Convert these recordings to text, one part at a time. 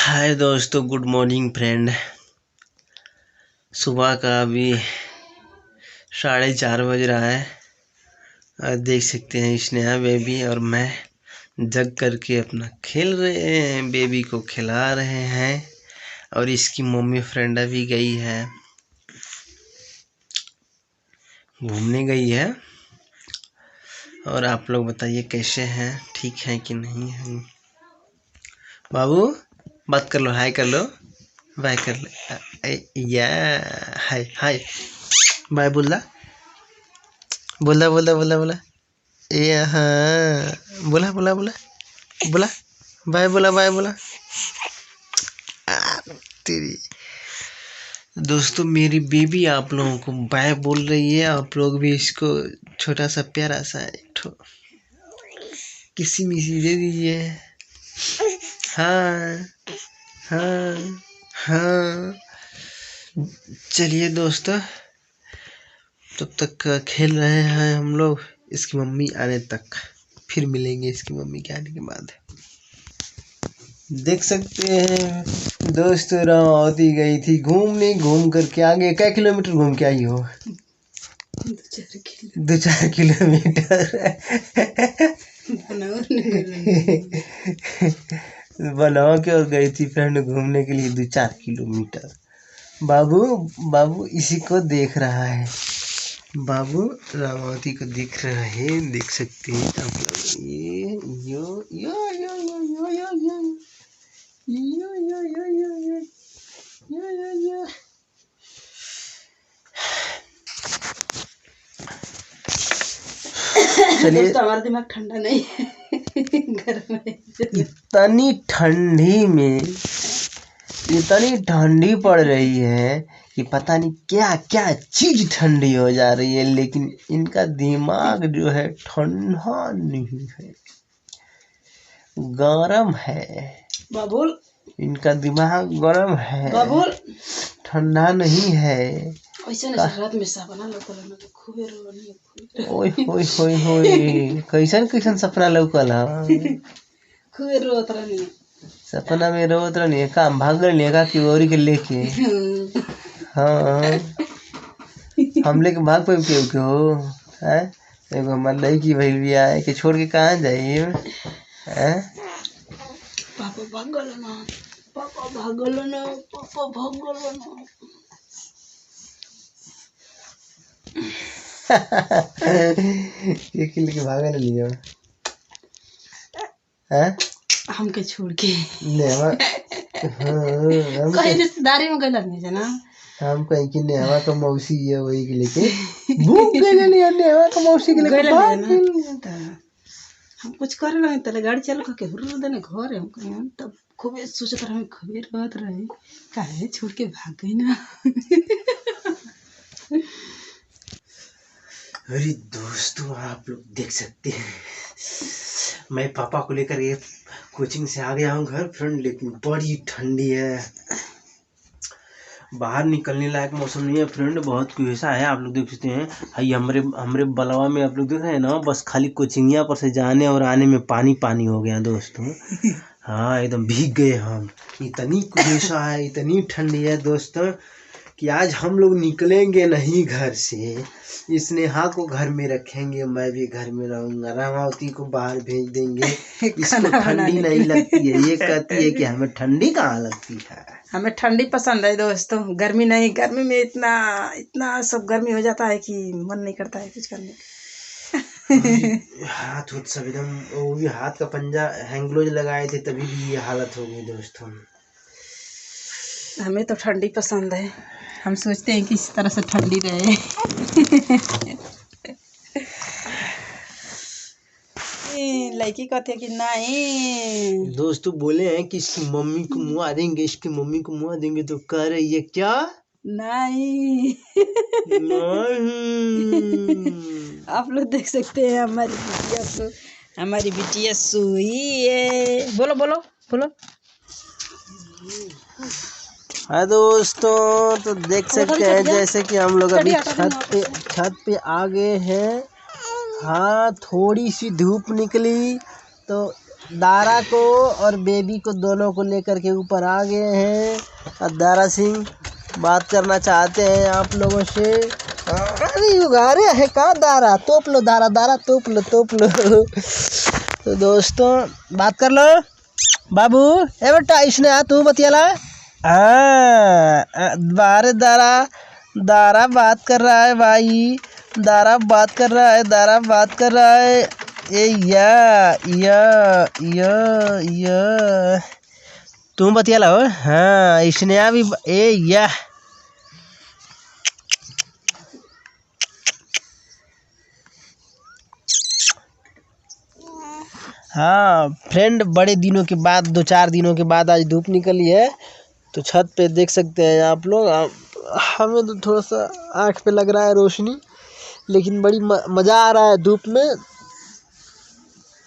हाय दोस्तों, good morning friend. सुबह का अभी 4:30 बज रहा है और देख सकते हैं स्नेहा बेबी और मैं जग करके अपना खेल रहे हैं, बेबी को खिला रहे हैं और इसकी मम्मी फ्रेंड भी गई है, घूमने गई है। और आप लोग बताइए कैसे हैं, ठीक हैं कि नहीं हैं। बाबू बात कर लो, हाय कर लो, बाय कर लो, या हाय हाय बाय बोला बोला बोला बोला बोला ये हाँ बोला बोला बोला बोला बाय बोला बाय बोला। तेरी दोस्तों मेरी बेबी आप लोगों को बाय बोल रही है। आप लोग भी इसको छोटा सा प्यारा सा एक ठो किसी मिसी दे दीजिए। हाँ हाँ हाँ। चलिए दोस्तों, तब तक खेल रहे हैं हम लोग इसकी मम्मी आने तक, फिर मिलेंगे इसकी मम्मी के आने के बाद। देख सकते हैं दोस्तों, रामावती गई थी घूमने, घूम करके आगे क्या किलोमीटर घूम के आई हो? 2-4 किलोमीटर बनाओ के और गई थी फ्रेंड घूमने के लिए 2-4 किलोमीटर। बाबू बाबू इसी को देख रहा है, बाबू रामावती को देख रहा है। देख सकते हैं आप लोग, ये यो यो यो यो यो यो यो यो यो यो यो यो यो यो। चलिए, हमारा दिमाग ठंडा नहीं है गर्म है। इतनी ठंडी पड़ रही है कि पता नहीं क्या क्या चीज ठंडी हो जा रही है, लेकिन इनका दिमाग जो है ठंडा नहीं है, गरम है। बाबुल, इनका दिमाग गरम है, बाबुल ठंडा नहीं है। ऐसे ना रात में सपना लौकल ना तो खूबे रोनी ओए होए होए होए, कैसन कैसन सपना लौकल है? खूबे रोत रहनी। सपना में रोत रहनी है, काम भागल नहीं का कि औरी के लेके? हाँ, हम लेके भाग पे के हो है। एगो हमार लड़की भइल बिया है कि छोड़ के कहाँ जाइए हैं? पापा भागल ना, पापा भागल ना, पापा भागल ना। ये लेके भागल नहीं हो हैं? हमके छोड़ के नेवा हाँ, कहीं रिश्तेदारी में गलत नहीं है ना। हम कहीं की नेवा का मौसी है, वही के लेके भूख गए नहीं, नेवा का मौसी के लेके भाग। हम कुछ करे लगे तले गाड़ी चल के हुर देने घर है, हम कहीं तब खूबे सोचत रहे, खूबे रहत रहे, काहे छोड़ के भाग गई ना। अरे दोस्तों, आप लोग देख सकते हैं मैं पापा को लेकर ये कोचिंग से आ गया हूँ घर फ्रेंड, लेकिन बड़ी ठंडी है, बाहर निकलने लायक मौसम नहीं है फ्रेंड। बहुत कुछ है, आप लोग देख सकते हैं। हाई हमरे बलवा में आप लोग देख रहे हैं ना, बस खाली कोचिंगिया पर से जाने और आने में पानी पानी हो गया दोस्तों। हाँ, एकदम भीग गए हम। इतनी कुहेसा है, इतनी ठंडी है दोस्तों कि आज हम लोग निकलेंगे नहीं घर से। स्नेहा को घर में रखेंगे, मैं भी घर में रहूंगा, रामावती को बाहर भेज देंगे। इसको ठंडी नहीं लगती है, ये कहती है कि हमें ठंडी कहाँ लगती है। हमें ठंडी पसंद है दोस्तों, गर्मी नहीं। गर्मी में इतना इतना सब गर्मी हो जाता है कि मन नहीं करता है कुछ करने का। हाथ उठ सब एकदम, वो भी हाथ का पंजा हैंड ग्लोव लगाए थे तभी भी ये हालत हो गई दोस्तों। हमें तो ठंडी पसंद है, हम सोचते हैं कि इस तरह से ठंडी रहे। लड़की कहते हैं कि नहीं, दोस्तों बोले हैं कि इसकी मम्मी को मुआ देंगे, इसकी मम्मी को मुआ देंगे, तो कह रही है क्या? नहीं। नहीं। आप लोग देख सकते हैं हमारी बिटिया सोई है। बोलो बोलो बोलो। हाँ दोस्तों, तो देख सकते हैं जैसे कि हम लोग अभी छत पे आ गए हैं। हाँ, थोड़ी सी धूप निकली तो दारा को और बेबी को दोनों को लेकर के ऊपर आ गए हैं। और दारा सिंह बात करना चाहते हैं आप लोगों से। अरे उगारे है का दारा, तोप लो दारा, दारा तोप लो तोप लो। तो दोस्तों बात कर लो बाबू। ए बेटा इसने तू बतियाला। बारे दारा, दारा बात कर रहा है भाई, दारा बात कर रहा है, दारा बात कर रहा है। ए या तुम बतियाला हो। हाँ इसने भी ए या हाँ फ्रेंड, बड़े दिनों के बाद 2-4 दिनों के बाद आज धूप निकली है, तो छत पे देख सकते हैं आप लोग। हमें तो थोड़ा सा आँख पे लग रहा है रोशनी, लेकिन बड़ी मज़ा आ रहा है धूप में,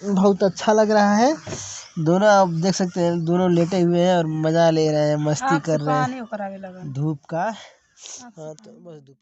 बहुत अच्छा लग रहा है। दोनों आप देख सकते हैं, दोनों लेटे हुए हैं और मज़ा ले रहे हैं, मस्ती कर रहे हैं धूप का। हाँ तो बस धूप